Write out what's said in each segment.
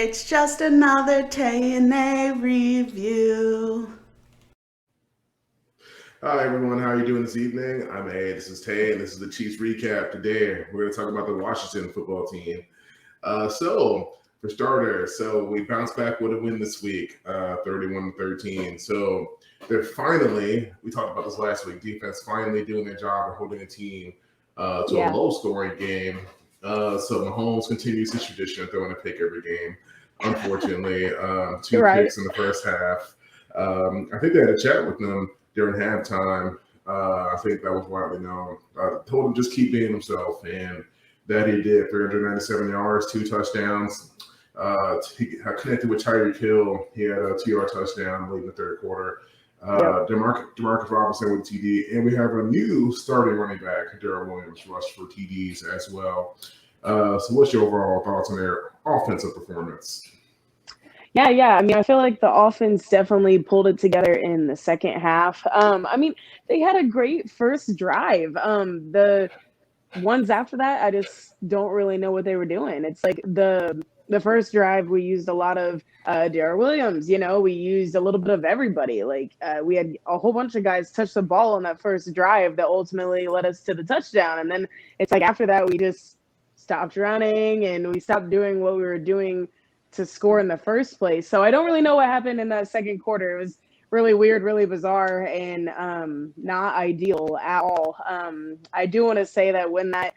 It's just another day in a review. Hi everyone, how are you doing this evening? I'm A. This is Tay, and this is the Chiefs recap. Today, we're going to talk about the Washington football team. For starters, we bounced back with a win this week, 31-13. So they're finally, we talked about this last week, defense finally doing their job of holding a team to a Yeah. low-scoring game. So Mahomes continues his tradition of throwing a pick every game. Unfortunately, two Right. picks in the first half. I think they had a chat with them during halftime. I think that was widely known. Told him just keep being himself, and that he did. 397 yards, 2 touchdowns. He connected with Tyreek Hill. He had a 2-yard touchdown late in the third quarter. Demarcus Robinson with TD, and we have a new starting running back, Darrell Williams, rushed for TDs as well. So, what's your overall thoughts on their offensive performance? Yeah. I mean, I feel like the offense definitely pulled it together in the second half. I mean, they had a great first drive. The ones after that, I just don't really know what they were doing. It's like the first drive we used a lot of Darrell Williams. We used a little bit of everybody. Like we had a whole bunch of guys touch the ball on that first drive that ultimately led us to the touchdown. And then it's like after that we just stopped running and we stopped doing what we were doing to score in the first place. So I don't really know what happened in that second quarter. It was really weird, really bizarre, and not ideal at all. I do want to say that when that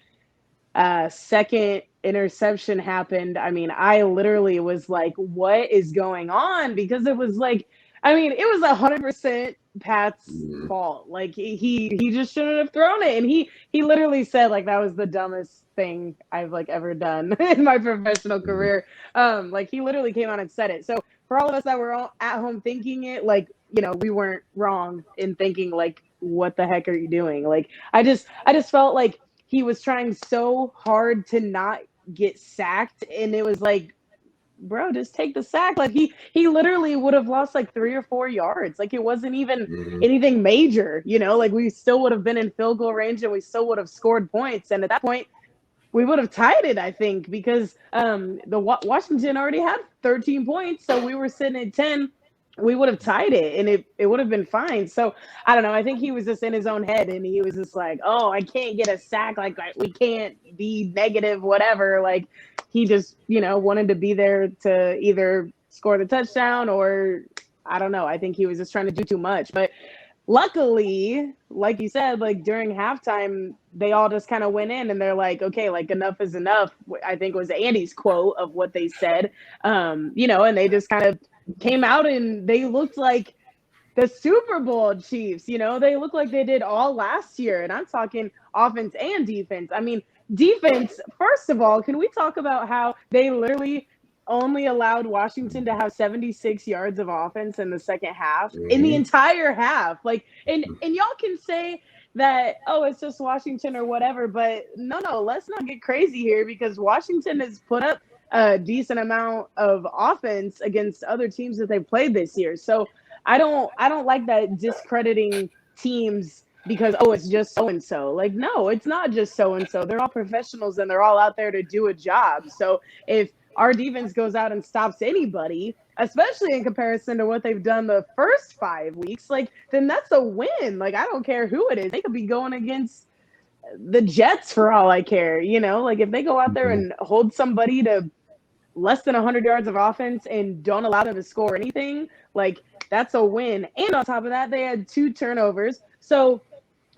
second interception happened, I mean, I literally was like, what is going on? Because it was like, I mean, it was 100% Pat's fault. Like he just shouldn't have thrown it. And he literally said like that was the dumbest thing I've like ever done in my professional career. Like he literally came out and said it. So for all of us that were all at home thinking it, like, we weren't wrong in thinking like, what the heck are you doing? Like I just felt like he was trying so hard to not get sacked, and it was like, bro, just take the sack. Like he literally would have lost like 3 or 4 yards. Like it wasn't even anything major. Like we still would have been in field goal range and we still would have scored points, and at that point we would have tied it, I think, because the Washington already had 13 points, so we were sitting at 10. We would have tied it, and it would have been fine. So I don't know. I think he was just in his own head, and he was just like, "Oh, I can't get a sack. Like we can't be negative, whatever." Like he just, wanted to be there to either score the touchdown or I don't know. I think he was just trying to do too much, but luckily, like you said, like during halftime, they all just kind of went in and they're like, okay, like enough is enough. I think was Andy's quote of what they said. And they just kind of came out and they looked like the Super Bowl Chiefs. They look like they did all last year. And I'm talking offense and defense. I mean, defense, first of all, can we talk about how they literally only allowed Washington to have 76 yards of offense in the second half, in the entire half? Like, and y'all can say that, oh, it's just Washington or whatever, but no, let's not get crazy here, because Washington has put up a decent amount of offense against other teams that they've played this year. So I don't like that discrediting teams because, oh, it's just so and so. Like, no, it's not just so and so. They're all professionals and they're all out there to do a job. So if our defense goes out and stops anybody, especially in comparison to what they've done the first 5 weeks, like, then that's a win. Like, I don't care who it is. They could be going against the Jets for all I care. Like if they go out there and hold somebody to less than 100 yards of offense and don't allow them to score anything, like that's a win. And on top of that, they had 2 turnovers. So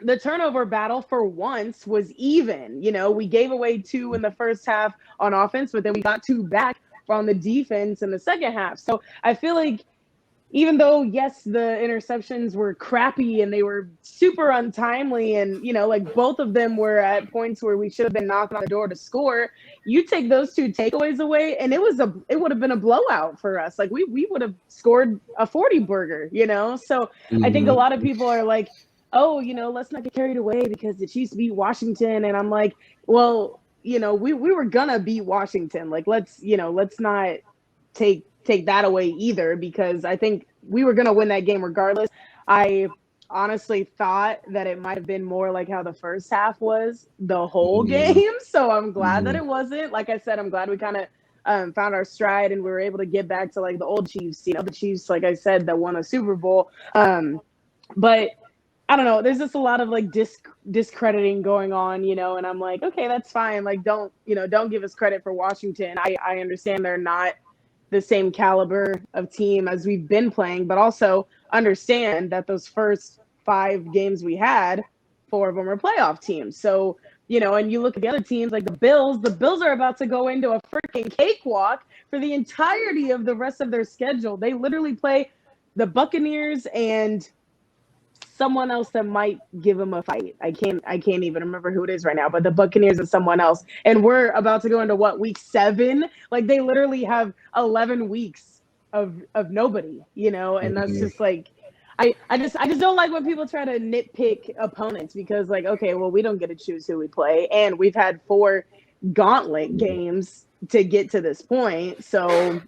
the turnover battle for once was even. We gave away 2 in the first half on offense, but then we got 2 back on the defense in the second half. So I feel like even though, yes, the interceptions were crappy and they were super untimely, and, like both of them were at points where we should have been knocking on the door to score, you take those 2 takeaways away and it would have been a blowout for us. Like we would have scored a 40 burger, So I think a lot of people are like, oh, let's not get carried away because the Chiefs beat Washington. And I'm like, well, we were gonna beat Washington. Like, let's not take that away either, because I think we were going to win that game regardless. I honestly thought that it might have been more like how the first half was the whole game. So I'm glad that it wasn't. Like I said, I'm glad we kind of found our stride and we were able to get back to like the old Chiefs, the Chiefs, like I said, that won a Super Bowl. But I don't know. There's just a lot of like discrediting going on, and I'm like, okay, that's fine. Like, don't give us credit for Washington. I understand they're not the same caliber of team as we've been playing, but also understand that those first 5 games we had, 4 of them are playoff teams. So, and you look at the other teams like the Bills are about to go into a freaking cakewalk for the entirety of the rest of their schedule. They literally play the Buccaneers and someone else that might give them a fight. I can't even remember who it is right now, but the Buccaneers and someone else. And we're about to go into week 7? Like they literally have 11 weeks of nobody, and that's just like I just don't like when people try to nitpick opponents because like, okay, well, we don't get to choose who we play, and we've had 4 gauntlet games to get to this point. So,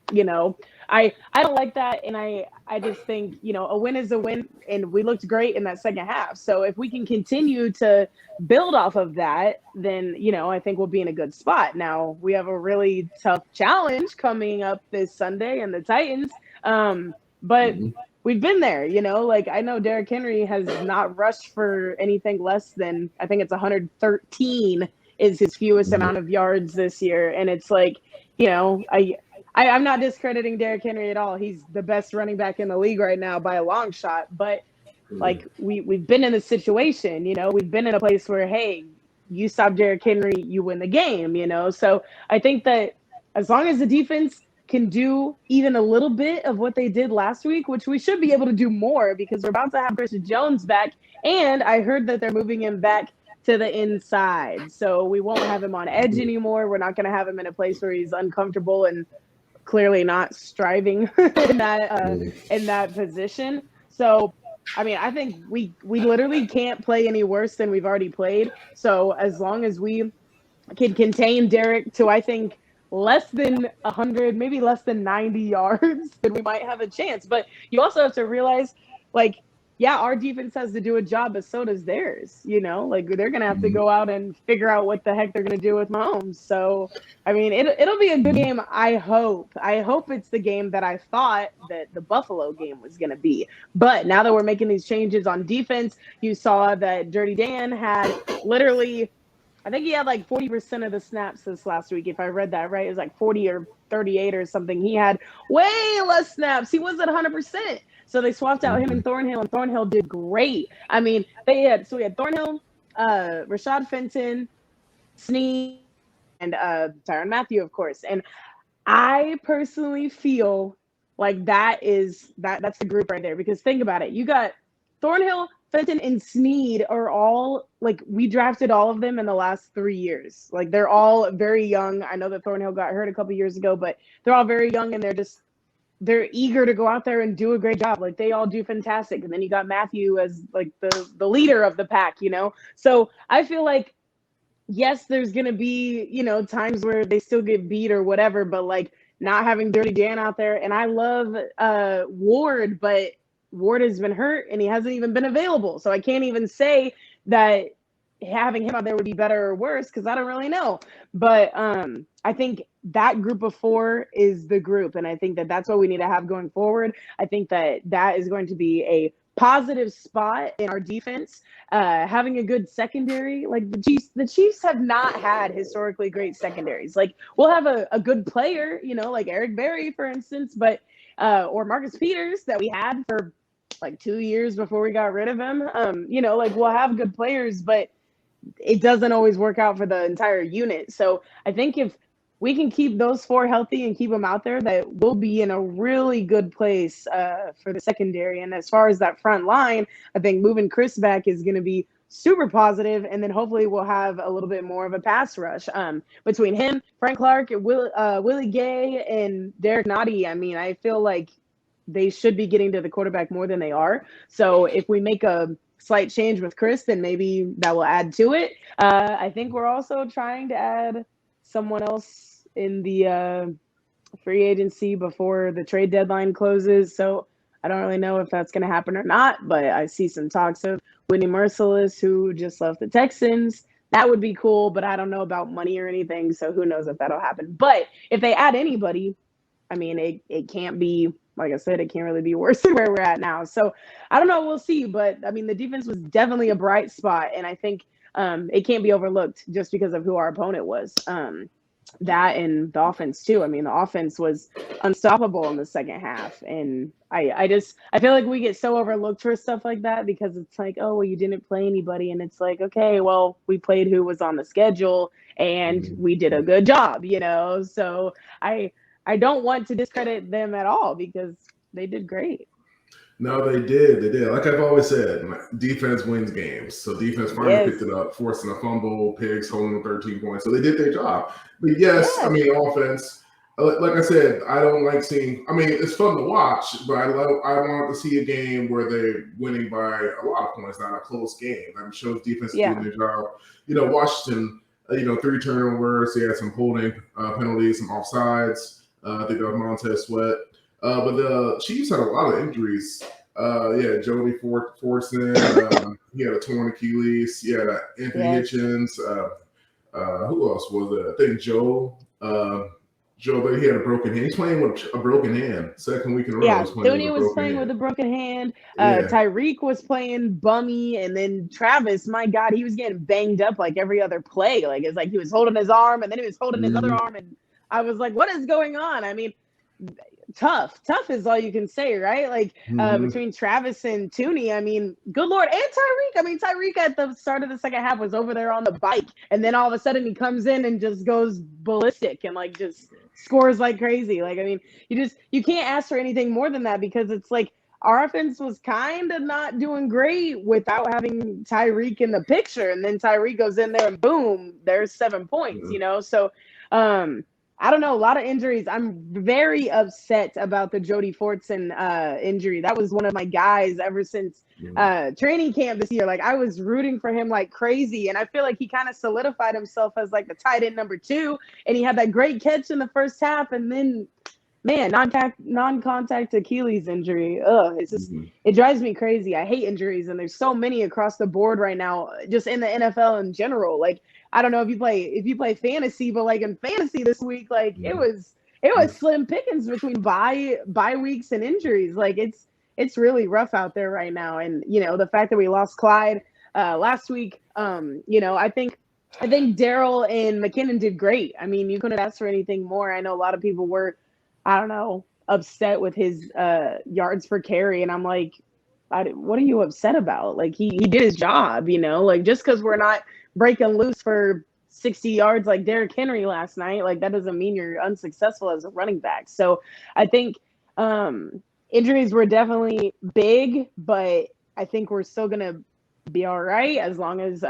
I don't like that, and I just think, a win is a win, and we looked great in that second half. So if we can continue to build off of that, then, I think we'll be in a good spot. Now, we have a really tough challenge coming up this Sunday and the Titans, but we've been there, like I know Derrick Henry has not rushed for anything less than, I think it's 113 is his fewest amount of yards this year. And it's like, I'm not discrediting Derrick Henry at all. He's the best running back in the league right now by a long shot. But like we've been in this situation, we've been in a place where, hey, you stop Derrick Henry, you win the game, So I think that as long as the defense can do even a little bit of what they did last week, which we should be able to do more because we're about to have Chris Jones back. And I heard that they're moving him back to the inside. So we won't have him on edge anymore. We're not going to have him in a place where he's uncomfortable and clearly not striving in that position. So, I mean, I think we literally can't play any worse than we've already played. So as long as we can contain Derrick to, I think, less than 100, maybe less than 90 yards, then we might have a chance. But you also have to realize, like, yeah, our defense has to do a job, but so does theirs. Like they're gonna have to go out and figure out what the heck they're gonna do with Mahomes. So, I mean, it'll be a good game. I hope it's the game that I thought that the Buffalo game was gonna be. But now that we're making these changes on defense, you saw that Dirty Dan had literally, I think he had like 40% of the snaps this last week. If I read that right, it was like 40 or 38 or something. He had way less snaps. He was at 100%. So they swapped out him and Thornhill, and Thornhill did great. I mean, we had Thornhill, Rashad Fenton, Snead, and Tyrann Mathieu, of course. And I personally feel like that's the group right there. Because think about it. You got Thornhill, Fenton, and Snead are all, like, we drafted all of them in the last 3 years. Like, they're all very young. I know that Thornhill got hurt a couple years ago, but they're all very young, and they're eager to go out there and do a great job. Like, they all do fantastic. And then you got Mathieu as like the leader of the pack, So I feel like, yes, there's going to be, times where they still get beat or whatever, but like not having Dirty Dan out there. And I love Ward, but Ward has been hurt and he hasn't even been available. So I can't even say that having him out there would be better or worse because I don't really know. But I think that group of 4 is the group. And I think that that's what we need to have going forward. I think that is going to be a positive spot in our defense. Having a good secondary, like the Chiefs have not had historically great secondaries. Like, we'll have a good player, like Eric Berry, for instance, but or Marcus Peters that we had for like 2 years before we got rid of him. Like, we'll have good players, but it doesn't always work out for the entire unit. So I think if we can keep those 4 healthy and keep them out there, that we'll be in a really good place for the secondary. And as far as that front line, I think moving Chris back is going to be super positive, and then hopefully we'll have a little bit more of a pass rush between him, Frank Clark, Willie Gay, and Derek Nottie. I mean, I feel like they should be getting to the quarterback more than they are. So if we make a slight change with Chris, then maybe that will add to it. I think we're also trying to add someone else in the free agency before the trade deadline closes. So I don't really know if that's going to happen or not, but I see some talks of Whitney Merciless, who just left the Texans. that would be cool, but I don't know about money or anything, so who knows if that'll happen. But if they add anybody, I mean, it can't be, like I said, it can't really be worse than where we're at now. So I don't know, we'll see. But I mean, the defense was definitely a bright spot, and I think it can't be overlooked just because of who our opponent was. That and the offense too. I mean, the offense was unstoppable in the second half, and I feel like we get so overlooked for stuff like that because it's like, oh well, you didn't play anybody, and it's like, okay, well, we played who was on the schedule, and we did a good job, So I don't want to discredit them at all because they did great. No, they did. They did. Like I've always said, defense wins games. So defense finally Yes. picked it up, forcing a fumble, picks, holding 13 points. So they did their job. But yes, I Yes. mean, offense. Like I said, I don't like seeing. I mean, it's fun to watch, but I want to see a game where they're winning by a lot of points, not a close game. That shows defense is doing Yeah. their job. Washington. 3 turnovers. They had some holding penalties, some offsides. I think that was Montez Sweat. But the Chiefs had a lot of injuries. Jody Fortson. He had a torn Achilles. He had Anthony Yes. Hitchens. Who else was it? I think Joe. But he had a broken hand. He's playing with a broken hand. Second week in a row. Yeah, He's playing Tony with a was broken playing hand. with a broken hand. Yeah. Tyreek was playing bummy, and then Travis, my God, he was getting banged up like every other play. Like it's like he was holding his arm, and then he was holding his other arm, and I was like, what is going on? I mean, tough is all you can say, right? Like between Travis and Tooney, I mean, good Lord, and Tyreek. I mean, Tyreek at the start of the second half was over there on the bike, and then all of a sudden he comes in and just goes ballistic and like just scores like crazy. Like, I mean, you can't ask for anything more than that because it's like our offense was kind of not doing great without having Tyreek in the picture, and then Tyreek goes in there and boom, there's 7 points. So I don't know, a lot of injuries. I'm very upset about the Jody Fortson injury. That was one of my guys ever since training camp this year. Like I was rooting for him like crazy, and I feel like he kind of solidified himself as like the tight end number 2, and he had that great catch in the first half, and then man, non-contact Achilles injury. It's just it drives me crazy. I hate injuries, and there's so many across the board right now, just in the NFL in general. Like I don't know if you play fantasy, but like in fantasy this week, like it was slim pickings between bye weeks and injuries. Like it's really rough out there right now, and the fact that we lost Clyde last week, I think Daryl and McKinnon did great. I mean, you couldn't ask for anything more. I know a lot of people were, I don't know, upset with his yards per carry, and I'm like, what are you upset about? Like he did his job, like just because we're not breaking loose for 60 yards like Derrick Henry last night, like that doesn't mean you're unsuccessful as a running back. So I think injuries were definitely big, but I think we're still gonna be all right as long as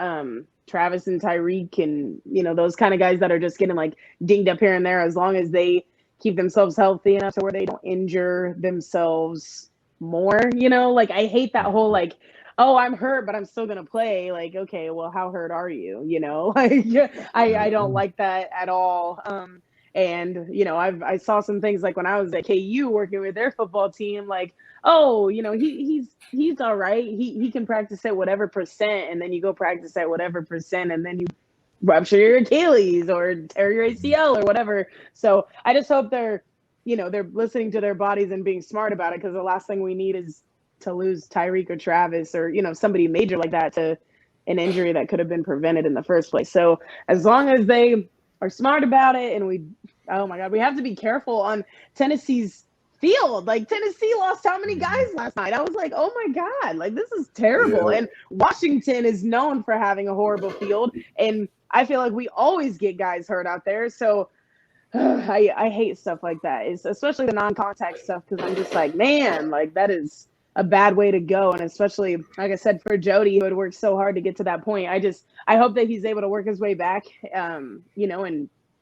Travis and Tyreek and those kind of guys that are just getting like dinged up here and there, as long as they keep themselves healthy enough to where they don't injure themselves more. Like I hate that whole like, oh, I'm hurt, but I'm still gonna play. Like, okay, well, how hurt are you? Like I don't like that at all. And I saw some things like when I was at KU working with their football team, like, oh, he's all right. He can practice at whatever percent, and then you go practice at whatever percent, and then you rupture your Achilles or tear your ACL or whatever. So I just hope they're listening to their bodies and being smart about it, because the last thing we need is to lose Tyreek or Travis or somebody major like that to an injury that could have been prevented in the first place. So as long as they are smart about it, and oh my God, we have to be careful on Tennessee's field. Like Tennessee lost how many guys last night? I was like, oh my God, like this is terrible. Yeah. And Washington is known for having a horrible field, and I feel like we always get guys hurt out there. So I hate stuff like that. It's especially the non-contact stuff, because I'm just like, man, like that is a bad way to go. And especially, like I said, for Jody, who had worked so hard to get to that point, I hope that he's able to work his way back, and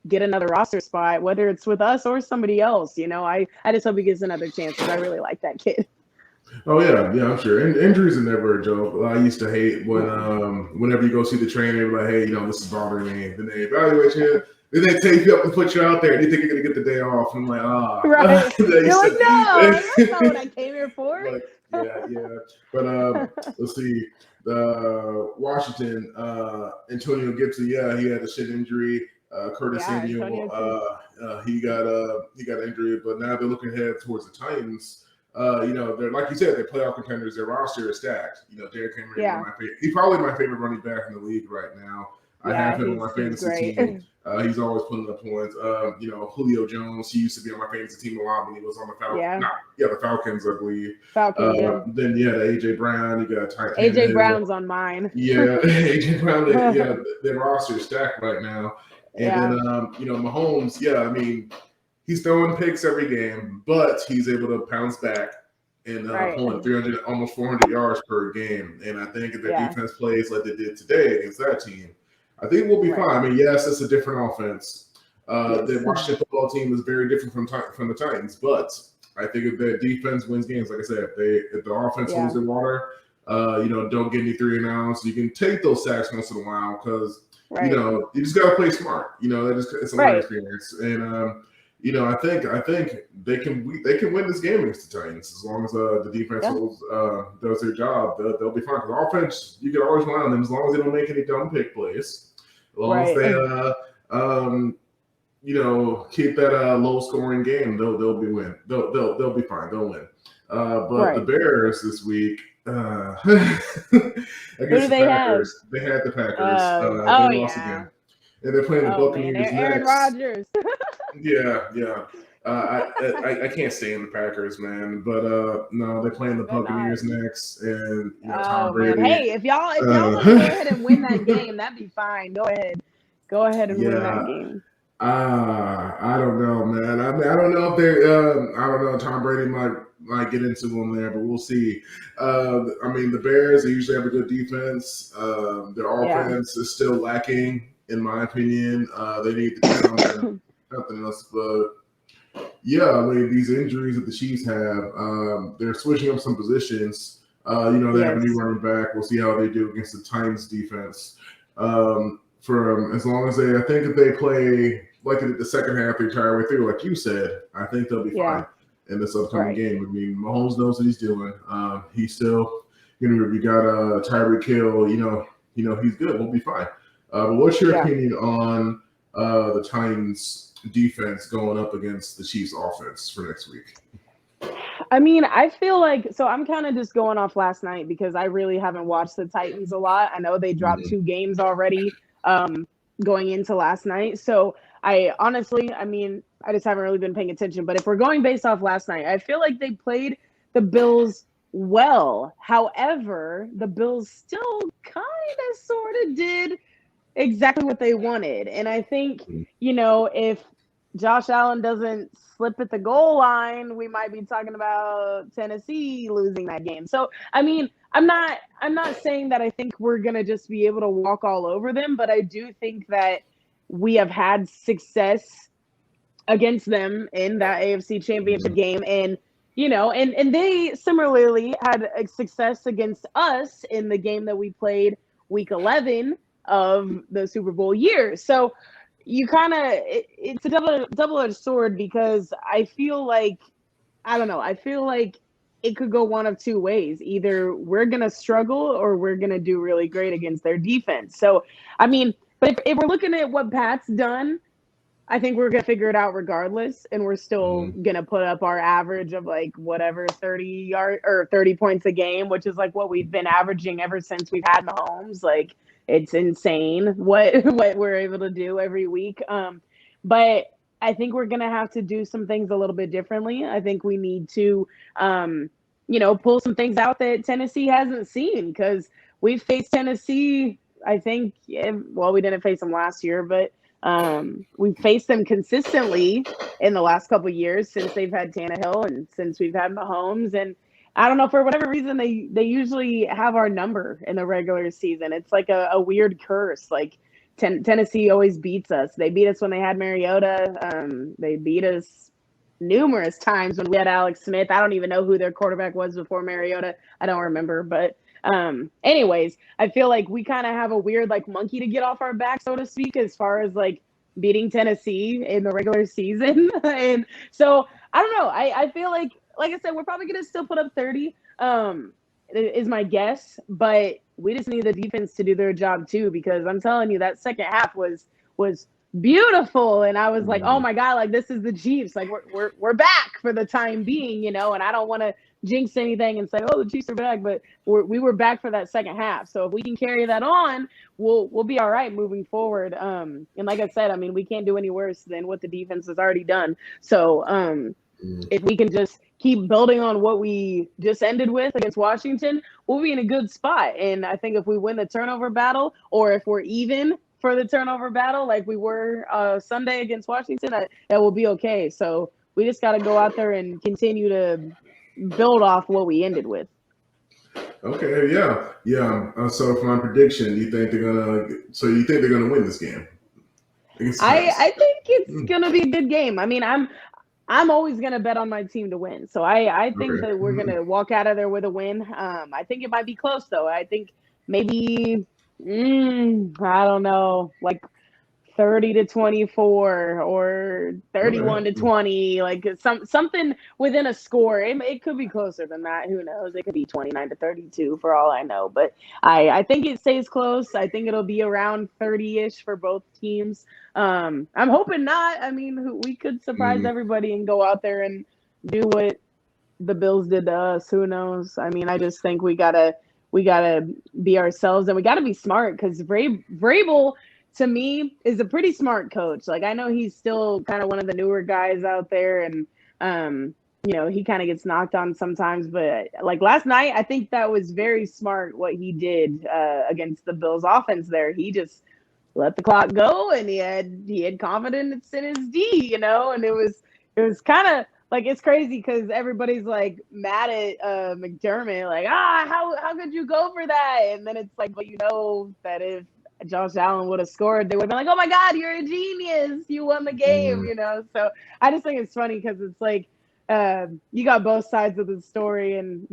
get another roster spot, whether it's with us or somebody else. I just hope he gets another chance, because I really like that kid. Oh yeah, I'm sure. And injuries are never a joke. I used to hate when whenever you go see the trainer, like, hey, this is bothering me. Then they evaluate you. Then they take you up and put you out there, and you think you're gonna get the day off. And I'm like, right. You're like, no, that's not what I came here for. Yeah. But let's see. Washington, Antonio Gibson, yeah, he had a shin injury. Curtis Yeah, Samuel, Antonio too. he got injured, but now they're looking ahead towards the Titans. They're like you said, they're playoff contenders. Their roster is stacked. Derrick Henry, one of Yeah, my favorite. He's probably my favorite running back in the league right now. I have yeah, him on my he's fantasy great. team. He's always putting up points. Julio Jones, he used to be on my fantasy team a lot when he was on the Falcons. Yeah, The Falcons, I believe. Falcons. Yeah, Then you had AJ Brown, you got AJ Tannehill. Brown's on mine. Yeah, AJ Brown. Yeah, their roster is stacked right now. And Yeah. then Mahomes. Yeah, I mean, he's throwing picks every game, but he's able to bounce back and pulling 300, almost 400 yards per game. And I think if their defense plays like they did today against that team, I think we'll be fine. I mean, yes, it's a different offense. The Washington football team is very different from the Titans, but I think if their defense wins games, like I said, if the offense holds their water, don't get any 3 and outs. You can take those sacks once in a while because you just got to play smart. It's a learning experience, and I think they can win this game against the Titans as long as the defense does their job. They'll be fine. Because offense, you can always rely on them as long as they don't make any dumb pick plays. As long as they keep that low scoring game, they'll be win. They'll be fine. They'll win. But the Bears this week. Against the Packers, they had the Packers. They lost again, and they're playing the Buccaneers next. Aaron Rodgers. Yeah. I can't stand the Packers, man. But no, they're playing the Buccaneers next, and Tom Brady. Man. Hey, if y'all want to go ahead and win that game, that'd be fine. Go ahead and win that game. I don't know, man. I mean, I don't know if they're. I don't know. Tom Brady might get into them there, but we'll see. I mean, the Bears, they usually have a good defense. Their offense is still lacking, in my opinion. They need to do something else. But yeah, I mean, these injuries that the Chiefs have, they're switching up some positions. They have a new running back. We'll see how they do against the Titans defense. For as long as I think if they play like the second half the entire way through, like you said, I think they'll be fine in this upcoming game. I mean, Mahomes knows what he's doing. He's still, we got Tyreek Hill. He's good. We'll be fine. But what's your opinion on the Titans defense going up against the Chiefs offense for next week? I mean, I feel like, so I'm kind of just going off last night because I really haven't watched the Titans a lot. I know they dropped 2 games already going into last night. So I just haven't really been paying attention. But if we're going based off last night, I feel like they played the Bills well. However, the Bills still kind of sort of did exactly what they wanted. And I think, if Josh Allen doesn't slip at the goal line, we might be talking about Tennessee losing that game. So, I mean, I'm not saying that I think we're going to just be able to walk all over them, but I do think that we have had success against them in that AFC Championship game. And, and they similarly had a success against us in the game that we played week 11 of the Super Bowl year. So you it's a double-edged sword because I feel like, it could go one of 2 ways. Either we're going to struggle or we're going to do really great against their defense. So, I mean, but if we're looking at what Pat's done, I think we're going to figure it out regardless. And we're still going to put up our average of 30 points a game, which is what we've been averaging ever since we've had Mahomes. It's insane what we're able to do every week. But I think we're going to have to do some things a little bit differently. I think we need to, pull some things out that Tennessee hasn't seen because we faced Tennessee, I think, we didn't face them last year, but we faced them consistently in the last couple of years since they've had Tannehill and since we've had Mahomes. And I don't know, for whatever reason, they usually have our number in the regular season. It's like a weird curse. Tennessee always beats us. They beat us when they had Mariota. They beat us numerous times when we had Alex Smith. I don't even know who their quarterback was before Mariota. I don't remember. But anyways, I feel like we kind of have a weird monkey to get off our back, so to speak, as far as beating Tennessee in the regular season. And so I don't know. I feel like I said, we're probably going to still put up 30 is my guess. But we just need the defense to do their job too, because I'm telling you that second half was beautiful, and I was like, oh Mhm. my god, like this is the Chiefs, like we're back for the time being, you know. And I don't want to jinx anything and say, oh, the Chiefs are back, but we were back for that second half. So if we can carry that on, we'll be all right moving forward. And like I said, I mean, we can't do any worse than what the defense has already done. So Mhm. if we can just keep building on what we just ended with against Washington, we'll be in a good spot. And I think if we win the turnover battle, or if we're even for the turnover battle like we were Sunday against Washington, that will be okay. So we just got to go out there and continue to build off what we ended with. Okay, yeah, yeah. So for my prediction, you think they're gonna? So you think they're gonna win this game against the I Pats? think it's Mm, gonna be a good game. I mean, I'm always gonna bet on my team to win. So I think okay. that we're gonna walk out of there with a win. I think it might be close though. I think maybe I don't know, like 30-24 or Okay. 31-20, like something within a score. It could be closer than that. Who knows? It could be 29-32 for all I know. But I think it stays close. I think it'll be around 30-ish for both teams. I'm hoping not. I mean, we could surprise Mm, everybody and go out there and do what the Bills did to us. Who knows? I mean, I just think we gotta be ourselves, and we gotta be smart, because Vrabel to me is a pretty smart coach. Like, I know he's still kind of one of the newer guys out there, and he kind of gets knocked on sometimes. But like last night, I think that was very smart what he did against the Bills offense. There, he just let the clock go, and he had confidence in his D, and it was kind of like, it's crazy because everybody's like mad at McDermott, like, how could you go for that? And then it's like, well, that if Josh Allen would have scored, they would have been like, oh my God, you're a genius, you won the game, mm, So I just think it's funny because it's like, you got both sides of the story, and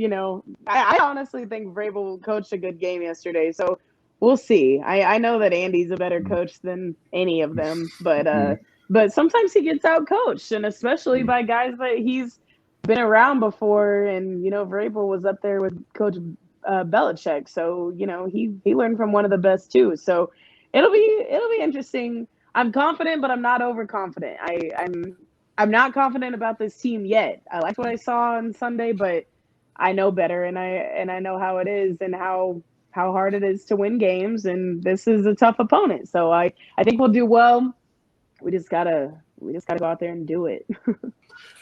I honestly think Vrabel coached a good game yesterday, so we'll see. I know that Andy's a better mm, coach than any of them, but mm, sometimes he gets out coached, and especially mm. by guys that he's been around before. And Vrabel was up there with Coach Belichick, so he learned from one of the best too. So it'll be interesting. I'm confident, but I'm not overconfident. I'm not confident about this team yet. I liked what I saw on Sunday, but I know better, and I know how it is, and how hard it is to win games, and this is a tough opponent. So I think we'll do well. We just gotta go out there and do it.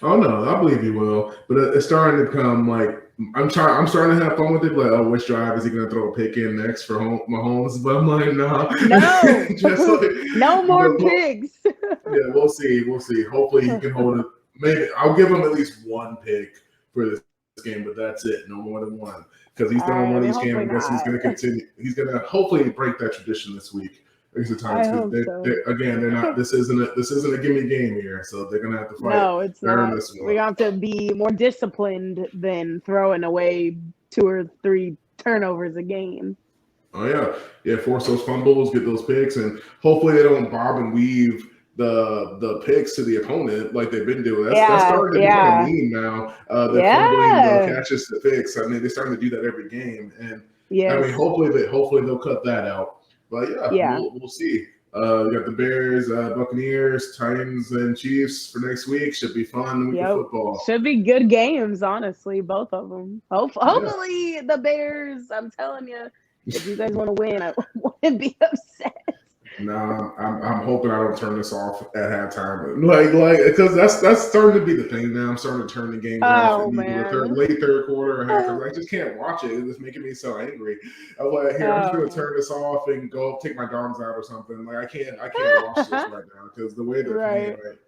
Oh no, I believe he will. But it's starting to become like I'm starting to have fun with it. Like, oh, which drive is he going to throw a pick in next for Mahomes? But I'm like, no, No, just like no more the pigs. yeah, we'll see. We'll see. Hopefully, he can hold it. Maybe I'll give him at least one pick for this game, but that's it. No more than one, because he's throwing I one mean, each game. hopefully I'm guessing he's not. going to continue. He's going to hopefully break that tradition this week against the I Titans, because hope so. they're not. This isn't a gimme game here, so they're going to have to fight No, it's to earn not. this We one. have to be more disciplined than throwing away 2 or 3 turnovers a game. Oh yeah, yeah. Force those fumbles, get those picks, and hopefully they don't bob and weave the picks to the opponent like they've been doing. That's Yeah, starting to become a yeah, meme now. They're fumbling the yeah, catches to picks. I mean, they're starting to do that every game, and I mean, yes, hopefully they'll cut that out. But yeah, yeah. we'll see. We got the Bears, Buccaneers, Titans, and Chiefs for next week. Should be fun week of Yep. football. Should be good games, honestly, both of them. Yeah. Hopefully the Bears, I'm telling you, if you guys want to win, I wouldn't be upset. No, I'm hoping I don't turn this off at halftime. Because that's starting to be the thing now. I'm starting to turn the games off Oh in either the man. late third quarter or halftime. I just can't watch it. It's making me so angry. I'm like, here, I'm just gonna Oh. turn this off and go take my dogs out or something. Like I can't watch this right now because the way they're playing, Right. like,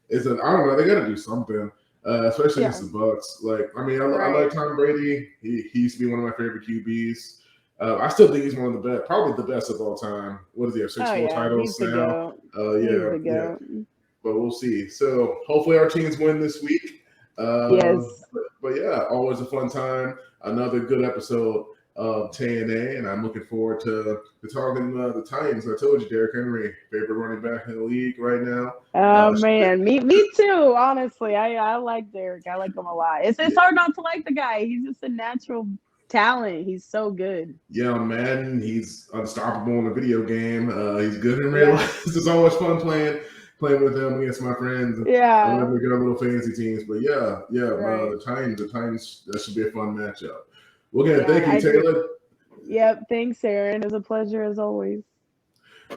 is I don't know. They got to do something. Especially Yeah. against the Bucks. Like, I mean, I like Right. Tom Brady. He used to be one of my favorite QBs. I still think he's one of the best, probably the best of all time. What does he have? Six Oh more yeah, he's titles the now. goat. He's Yeah, the yeah. goat. But we'll see. So hopefully our teams win this week. Yes. But yeah, always a fun time. Another good episode of TNA, and I'm looking forward to talking the Titans. I told you, Derrick Henry, favorite running back in the league right now. Oh Uh, man, me too. Honestly, I like Derek. I like him a lot. It's yeah, hard not to like the guy. He's just a natural talent. He's so good. Yeah, on Madden, he's unstoppable in the video game. He's good in real Yeah. life. It's always fun playing with him against my friends. I Yeah. love making our little fantasy teams. But yeah, Right. the Titans, that should be a fun matchup. Well, again, Yeah, thank you, I agree. Taylor. Yep. Thanks, Aaron. It was a pleasure as always.